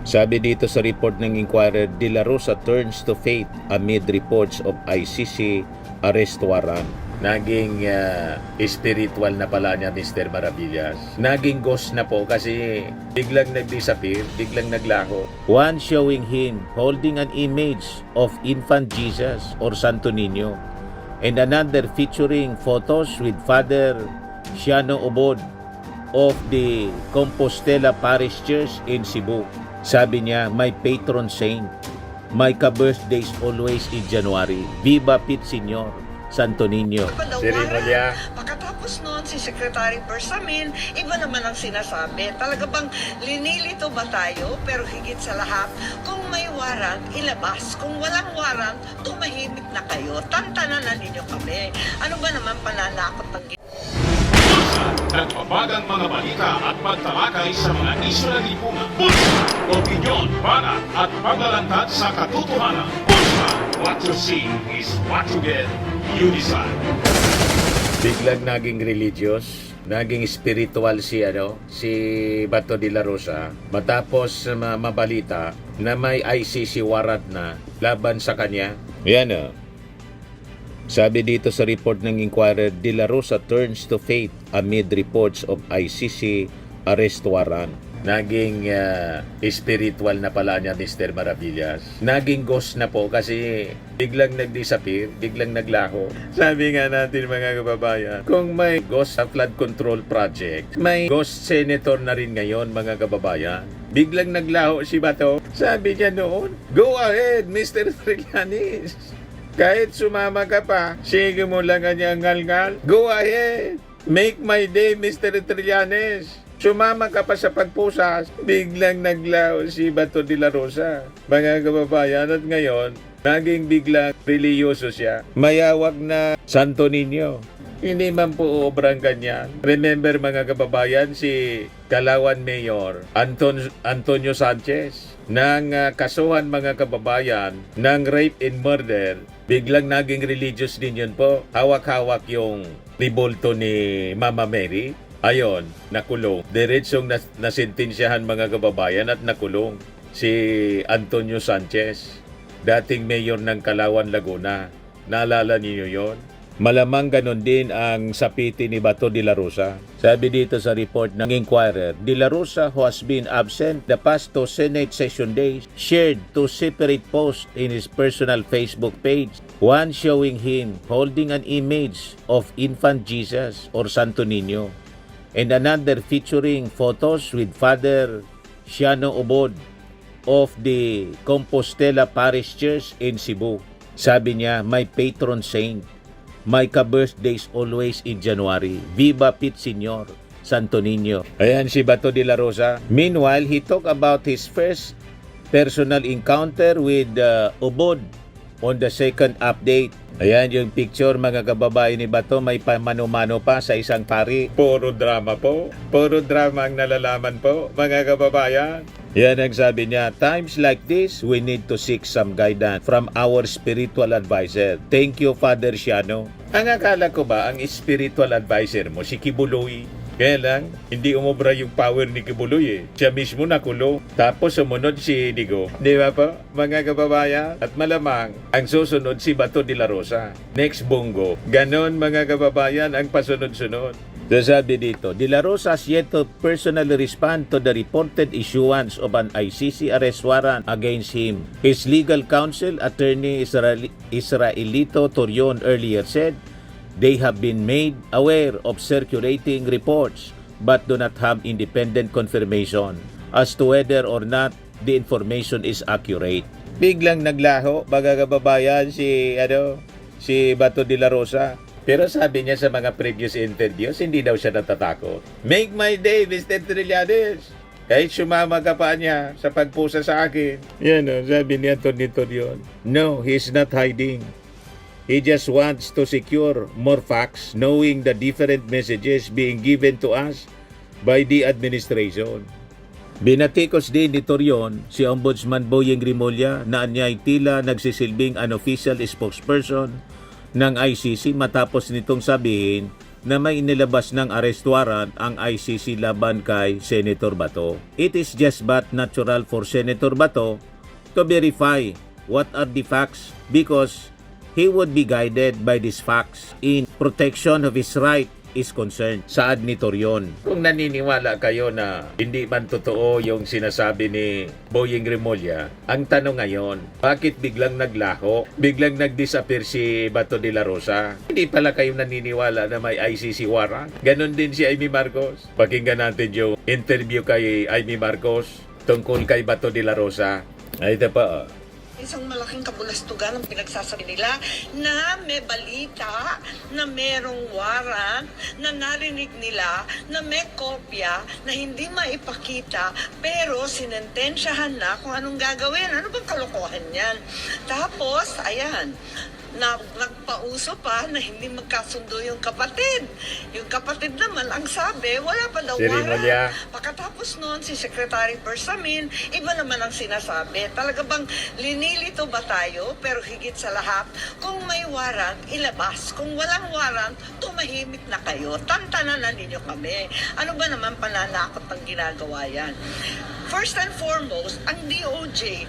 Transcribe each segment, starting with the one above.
Sabi dito sa report ng Inquirer, De La Rosa turns to faith amid reports of ICC arrest warrant. Naging spiritual na pala niya, Mr. Maravillas. Naging ghost na po kasi biglang nag-disappear, biglang naglaho. One showing him holding an image of infant Jesus or Santo Niño, and another featuring photos with Father Shiano Obod of the Compostela Parish Church in Cebu. Sabi niya, my patron saint, my ka-birthdays always in January. Viva Pit Senyor, Santo Niño. Seremolya. Pagkatapos noon, si Secretary Bersamin, iba naman ang sinasabi. Talaga bang linilito ba tayo? Pero higit sa lahat, kung may warrant, ilabas. Kung walang warrant, tumahimik na kayo. Tantanan na ninyo kami. Ano ba naman pananakot ng Nagbabagang mga balita at pagtalakay sa mga isyu ng lipunan. Bulsa! Opinyon, banat at paglalantad sa katotohanan. Bulsa! What you see is what you get. You decide. Biglang naging religious, naging spiritual si Bato de la Rosa matapos mabalita na may ICC warrant na laban sa kanya. Yan o. Sabi dito sa report ng Inquirer, De La Rosa turns to faith amid reports of ICC arrest warrant. Naging spiritual na pala niya, Mr. Maravillas. Naging ghost na po kasi biglang nag-disappear, biglang naglaho. Sabi nga natin mga kababayan, kung may ghost sa flood control project, may ghost senator na rin ngayon mga kababayan. Biglang naglaho si Bato. Sabi niya noon, go ahead, Mr. Trillanes. Kahit sumama ka pa, sige mo lang kanyang ngal-ngal. Go ahead. Make my day, Mr. Trillanes. Sumama ka pa sa pagpusas. Biglang naglaho si Bato de la Rosa. Mga kababayan, at ngayon, naging biglang religyoso siya. Mayawag na Santo Niño. Hindi man po obrang ganyan. Remember mga kababayan, si Calauan Mayor Antonio Sanchez ng kasuhan mga kababayan ng rape and murder. Biglang naging religious din yun po. Hawak-hawak yung ribolto ni Mama Mary. Ayon, nakulong. Diretsong nasintensyahan mga kababayan at nakulong si Antonio Sanchez, dating mayor ng Calauan, Laguna. Naalala niyo yon? Malamang ganon din ang sapiti ni Bato de la Rosa. Sabi dito sa report ng Inquirer, De La Rosa, who has been absent the past 2 Senate session days, shared 2 separate posts in his personal Facebook page. One showing him holding an image of infant Jesus or Santo Niño, and another featuring photos with Father Shiano Obod of the Compostela Parish Church in Cebu. Sabi niya, my patron saint, my ka-birthdays always in January. Viva Pit Senyor, Santo Niño. Ayan si Bato de la Rosa. Meanwhile, he talked about his first personal encounter with Obod on the second update. Ayan yung picture mga kababayan ni Bato, may pamano-mano pa sa isang pari. Puro drama po. Puro drama ang nalalaman po mga kababayan. Yan ang sabi niya, times like this, we need to seek some guidance from our spiritual advisor. Thank you, Father Shiano. Ang akala ko ba, ang spiritual advisor mo, si Kibuloy? Kaya lang, hindi umobra yung power ni Kibuloy eh. Siya mismo nakulong. Tapos sumunod si Digo. Di ba po, mga kababayan? At malamang, ang susunod si Bato de la Rosa. Next Bongo. Ganon mga kababayan ang pasunod-sunod. So sabi dito, De La Rosa has yet to personally respond to the reported issuance of an ICC arrest warrant against him. His legal counsel, Attorney Israelito Torion, earlier said they have been made aware of circulating reports but do not have independent confirmation as to whether or not the information is accurate. Biglang naglaho, mga kababayan, si Bato de la Rosa. Pero sabi niya sa mga previous interviews, hindi daw siya natatakot. Make my day, Mr. Trillanes. Kahit sumama ka pa niya sa pagpusa sa akin. Yan o, sabi niya Tony Torion. No, he's not hiding. He just wants to secure more facts knowing the different messages being given to us by the administration. Binatikos din ni Torion si Ombudsman Boyeng Rimulya na anyay tila nagsisilbing unofficial spokesperson ng ICC matapos nitong sabihin na may inilabas ng arrest warrant ang ICC laban kay Senator Bato. It is just but natural for Senator Bato to verify what are the facts because he would be guided by these facts in protection of his right is concerned. Saad ni Torion. Kung naniniwala kayo na hindi man totoo yung sinasabi ni Boying Remulla, ang tanong ngayon, bakit biglang naglaho? Biglang nag-disappear si Bato de la Rosa? Hindi pala kayo naniniwala na may ICC warrant? Ganon din si Amy Marcos. Pakinggan natin yung interview kay Amy Marcos tungkol kay Bato de la Rosa. Ay, ito pa. Isang malaking kabulastugan ang pinagsasabi nila na may balita na merong warrant na narinig nila na may kopya na hindi maipakita pero sinentensyahan na kung anong gagawin. Ano bang kalokohan yan? Tapos, ayan, nagpauso pa na hindi magkasundo yung kapatid. Yung kapatid naman, ang sabi, wala pa daw Si warrant. Remulla. Pagkatapos noon, si Secretary Bersamin, iba naman ang sinasabi. Talaga bang linilito ba tayo? Pero higit sa lahat, kung may warrant, ilabas. Kung walang warrant, tumahimik na kayo. Tantanan na ninyo kami. Ano ba naman pananakot ang ginagawa yan? First and foremost, ang DOJ,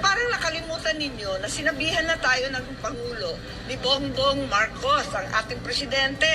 parang nakalimutan ninyo na sinabihan na tayo ng Pangulo ni Bongbong Marcos, ang ating presidente,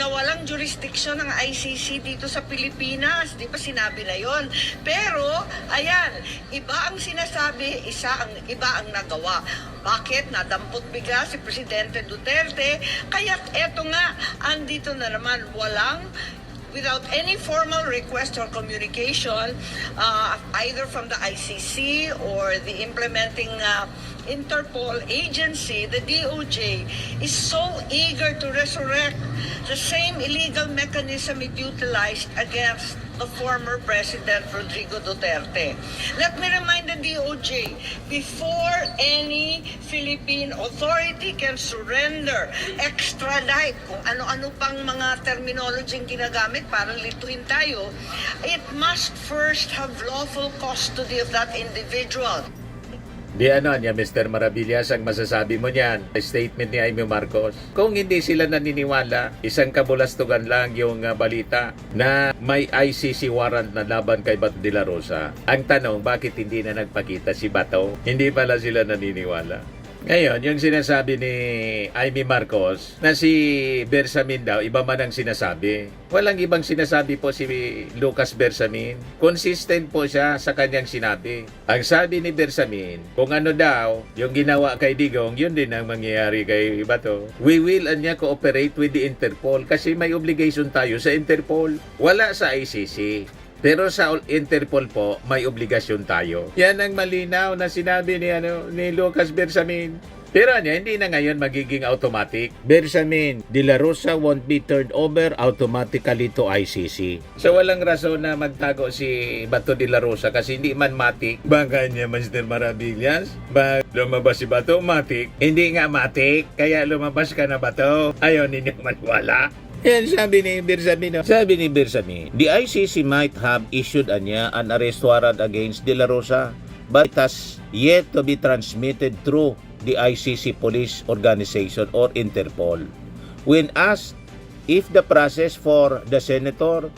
na walang jurisdiction ng ICC dito sa Pilipinas. Di ba sinabi na yon? Pero, ayan, iba ang sinasabi, iba ang nagawa. Bakit? Nadampot bigla si Presidente Duterte. Kaya't eto nga, andito na naman, without any formal request or communication, either from the ICC or the implementing Interpol agency, the DOJ is so eager to resurrect the same illegal mechanism it utilized against the former President Rodrigo Duterte. Let me remind the DOJ, before any Philippine authority can surrender, extradite, kung ano-ano pang mga terminology ginagamit para lituhin tayo, it must first have lawful custody of that individual. Di ano niya, Mr. Maravillas, ang masasabi mo niyan, statement ni Amy Marcos. Kung hindi sila naniniwala, isang kabulastugan lang yung balita na may ICC warrant na laban kay Bato de la Rosa. Ang tanong, bakit hindi na nagpakita si Bato? Hindi pala sila naniniwala. Ngayon, yung sinasabi ni Amy Marcos na si Bersamin daw, iba man ang sinasabi. Walang ibang sinasabi po si Lucas Bersamin. Consistent po siya sa kanyang sinabi. Ang sabi ni Bersamin, kung ano daw, yung ginawa kay Digong, yun din ang mangyayari kay Bato. We will cooperate with the Interpol kasi may obligation tayo sa Interpol. Wala sa ICC. Pero sa Interpol po, may obligasyon tayo. Yan ang malinaw na sinabi ni Lucas Bersamin. Pero hindi na ngayon magiging automatic. Bersamin, De La Rosa won't be turned over automatically to ICC. So walang rason na magtago si Bato de la Rosa kasi hindi man matik. Baka niya, Mr. Maravillas? Ba lumabas si Bato, matik? Hindi nga matik, kaya lumabas ka na Bato. Ayaw ninyo maniwala. Yan sabi ni Bersamin. Sabi ni Bersamin, the ICC might have issued an arrest warrant against De La Rosa, but it has yet to be transmitted through the ICC police organization or Interpol. When asked if the process for the senator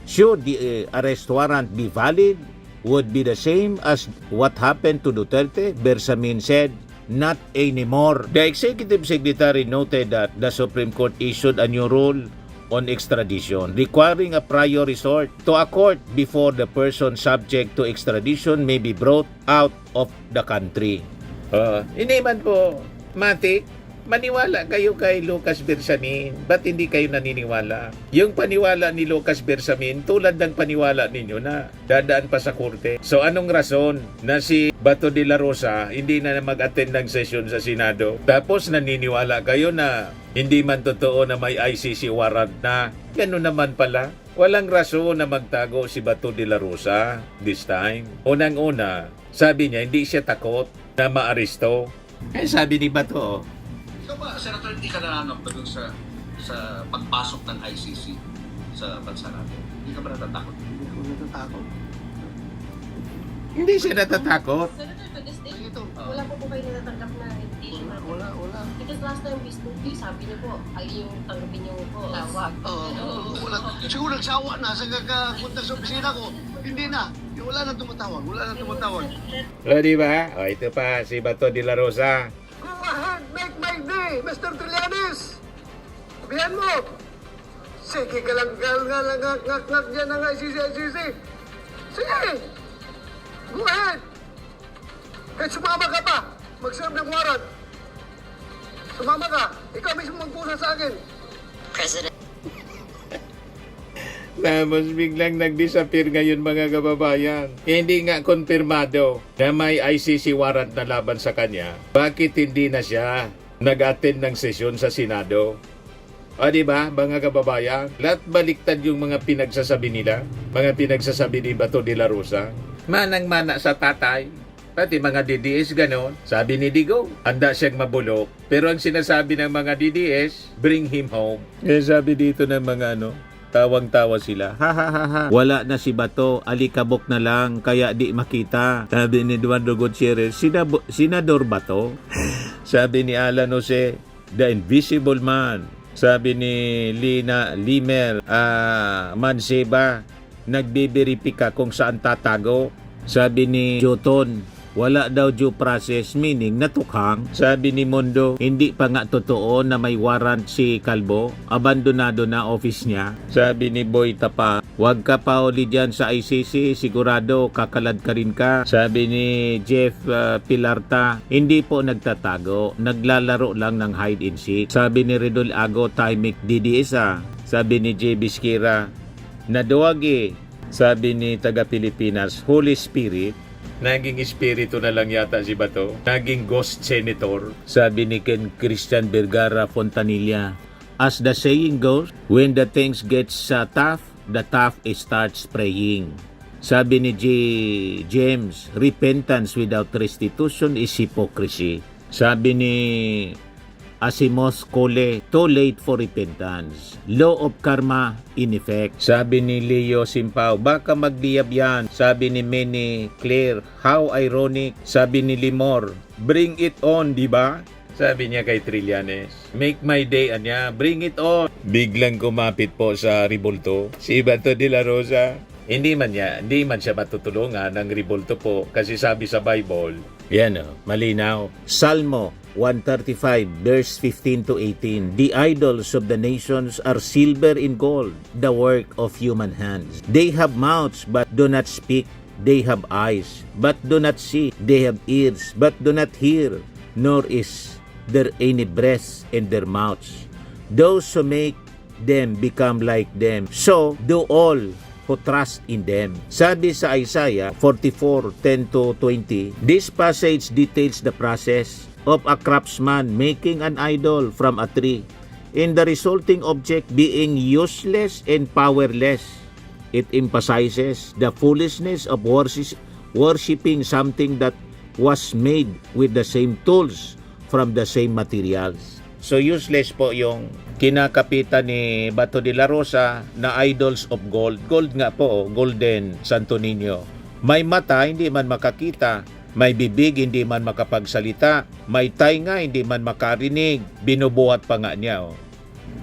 should the arrest warrant be valid would be the same as what happened to Duterte, Bersamin said, not anymore. The executive secretary noted that the Supreme Court issued a new rule on extradition requiring a prior resort to a court before the person subject to extradition may be brought out of the country. Hindi man po matik, maniwala kayo kay Lucas Bersamin. Ba't hindi kayo naniniwala? Yung paniwala ni Lucas Bersamin tulad ng paniwala ninyo na dadaan pa sa korte. So anong rason na si Bato de la Rosa hindi na mag-attend ng session sa Senado? Tapos naniniwala kayo na hindi man totoo na may ICC warrant na. Ganun naman pala. Walang rason na magtago si Bato de la Rosa this time. Unang-una, sabi niya hindi siya takot na maaresto. Sabi ni Bato, Ikaw ba, Senator, hindi ka nananap dun sa pagpasok ng ICC sa bansa natin? Hindi ka ba natatakot? Hindi ako natatakot. hindi siya natatakot. Senator, to this day, Ito, wala po kayo natatanggap na invitation? Wala. Because last time we spoke Yung sabi niyo po, ay yung tanggapin niyo po tawag. Siguro nagsawa na sa kakapunta sa opisina ko. Hindi na. Wala nang tumatawag. O, di ba? O, ito pa, si Bato de la Rosa. Go ahead, make my day, Mr. Trillanes! Sabihan mo! Sige ka lang, ngak dyan ng ICC. Sige! Go ahead! Kahit sumama ka pa, mag-serve ng warrant. Sumama ka, ikaw mismo magpusa sa akin. Tapos biglang nag-disappear ngayon mga kababayan. Hindi nga konfirmado na may ICC warrant na laban sa kanya. Bakit hindi na siya nag-attend ng sesyon sa Senado? O di ba mga kababayan? Lahat baliktad yung mga pinagsasabi nila. Mga pinagsasabi ni Bato de la Rosa. Manang-mana sa tatay. Pati mga DDS ganon. Sabi ni Digo, handa siyang mabulok. Pero ang sinasabi ng mga DDS, bring him home. Kaya sabi dito ng mga tawang-tawa sila. Ha ha ha ha. Wala na si Bato, alikabok na lang, kaya di makita. Sabi ni Eduardo Gutierrez, Senador Bato. Sabi ni Alan Jose, the invisible man. Sabi ni Lina Limer Manseba, nagbiberipika kung saan tatago. Sabi ni Joton, wala daw due process, meaning natukhang. Sabi ni Mondo, hindi pa nga totoo na may warrant si Calvo. Abandonado na office niya. Sabi ni Boy Tapa, wag ka pa uli dyan sa ICC, sigurado kakalad ka rin ka. Sabi ni Jeff Pilarta, hindi po nagtatago, naglalaro lang ng hide and seek. Sabi ni Redol Ago, timing DDS Sabi ni JB Skira, naduwagi. Sabi ni taga Pilipinas, Holy Spirit. Naging espiritu na lang yata si Bato. Naging ghost senator. Sabi ni Ken Christian Vergara Fontanilla, as the saying goes, when the things gets tough, the tough starts praying. Sabi ni James, repentance without restitution is hypocrisy. Sabi ni Asimos Cole, too late for repentance. Law of karma in effect. Sabi ni Leo Simpao, baka magliyab yan. Sabi ni Manny Claire, how ironic. Sabi ni Limor, bring it on, di ba? Sabi niya kay Trillanes, make my day, anya, bring it on. Biglang kumapit po sa Ribulto si Bato de la Rosa. Hindi man siya matutulungan ng Ribulto po kasi sabi sa Bible, yan malinaw. Salmo 135 verse 15 to 18. The idols of the nations are silver and gold, the work of human hands. They have mouths but do not speak. They have eyes but do not see. They have ears but do not hear. Nor is there any breath in their mouths. Those who make them become like them. So do all who trust in them. Sabi sa Isaiah 44:10 to 20, this passage details the process of a craftsman making an idol from a tree, in the resulting object being useless and powerless. It emphasizes the foolishness of worshiping something that was made with the same tools from the same materials. So useless po yung kinakapitan ni Bato de la Rosa na idols of gold. Gold nga po, golden Santo Niño. May mata, hindi man makakita. May bibig, hindi man makapagsalita. May tainga, hindi man makarinig. Binubuhat pa nga niya.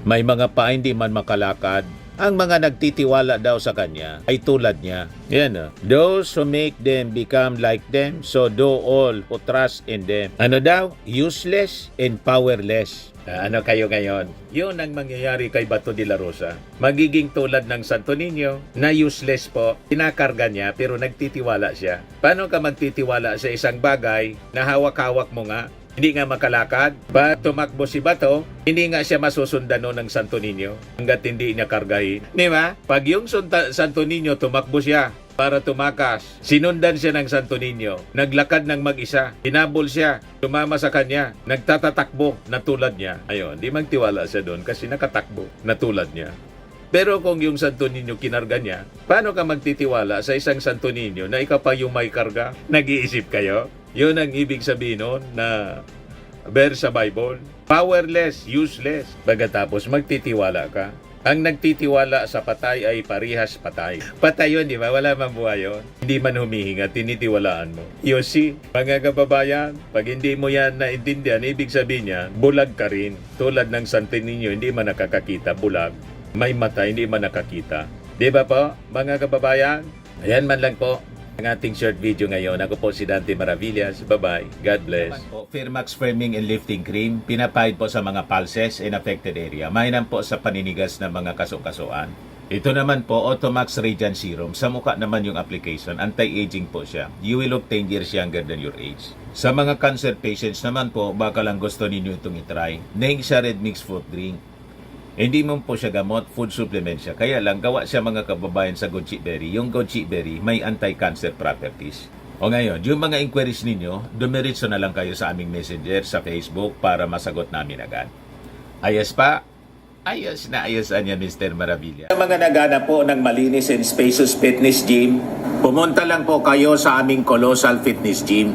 May mga paa, hindi man makalakad. Ang mga nagtitiwala daw sa kanya ay tulad niya. Yan those who make them become like them, so do all who trust in them. Ano daw? Useless and powerless. Ano kayo ngayon? Yun ang mangyayari kay Bato de la Rosa. Magiging tulad ng Santo Niño na useless po. Kinakarga niya pero nagtitiwala siya. Paano ka magtitiwala sa isang bagay na hawak-hawak mo nga? Hindi nga makalakad. Pa tumakbo si Bato, hindi nga siya masusundan ng Santo Niño hanggat hindi niya kargahin. Di ba? Pag yung Santo Niño tumakbo siya para tumakas, sinundan siya ng Santo Niño, naglakad ng mag-isa, hinabol siya, tumama sa kanya, nagtatatakbo na tulad niya. Ayun, di magtiwala siya doon kasi nakatakbo na tulad niya. Pero kung yung Santo Niño kinarga niya, paano ka magtitiwala sa isang Santo Niño na ikaw pa yung may karga? Nag-iisip kayo? Yun ang ibig sabihin nun na verse sa Bible. Powerless, useless. Pagkatapos magtitiwala ka. Ang nagtitiwala sa patay ay parihas patay. Patay yun, di ba? Wala man buhay yun. Hindi man humihinga, tinitiwalaan mo. You see, mga kababayan, pag hindi mo yan naintindihan, ibig sabihin niya, bulag ka rin. Tulad ng Santo Niño, hindi man nakakakita, bulag. May mata, hindi man nakakita. Di ba po, mga kababayan? Ayan man lang po ang ating short video ngayon. Ako po si Dante Maravillas. Bye-bye. God bless. Firmax Firming and Lifting Cream. Pinapahid po sa mga pulses in affected area. Mainam po sa paninigas ng mga kaso-kasuan. Ito naman po, Automax Radiant Serum. Sa mukha naman yung application. Anti-aging po siya. You will look 10 years younger than your age. Sa mga cancer patients naman po, baka lang gusto ninyo itong itry. Neng siya red mixed fruit drink. Hindi mo po siya gamot, food supplement siya. Kaya lang, gawa siya mga kababayan sa goji berry. Yung goji berry may anti-cancer properties. O ngayon, yung mga inquiries ninyo, dumiritso na lang kayo sa aming messenger sa Facebook para masagot namin agad. Ayos pa? Ayos na ayos niya, Mr. Maravilla. Sa mga nagana po ng malinis and spacious fitness gym, pumunta lang po kayo sa aming Colossal Fitness Gym.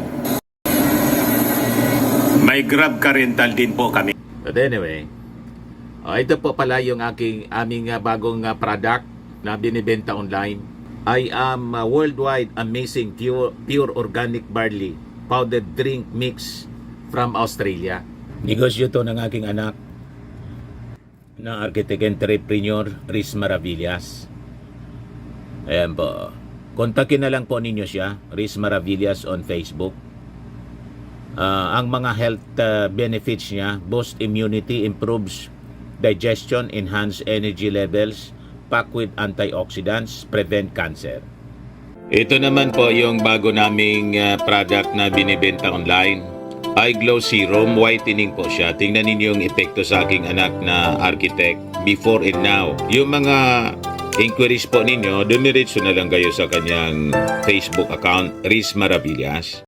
May Grab car rental din po kami. But anyway, ito po pala yung aming bagong product na binibenta online. I am worldwide amazing pure organic barley powdered drink mix from Australia. Negosyo to ng aking anak na architect entrepreneur Riz Maravillas. Ayan po. Kontakin na lang po ninyo siya, Riz Maravillas on Facebook. Ang mga health benefits niya, boost immunity, improves digestion, enhance energy levels, packed with antioxidants, prevent cancer. Ito naman po yung bago naming product na binibenta online. Eye Glow Serum, whitening po siya. Tingnan ninyo yung epekto sa aking anak na architect before and now. Yung mga inquiries po ninyo, dumiretso na lang kayo sa kanyang Facebook account, Riz Maravillas.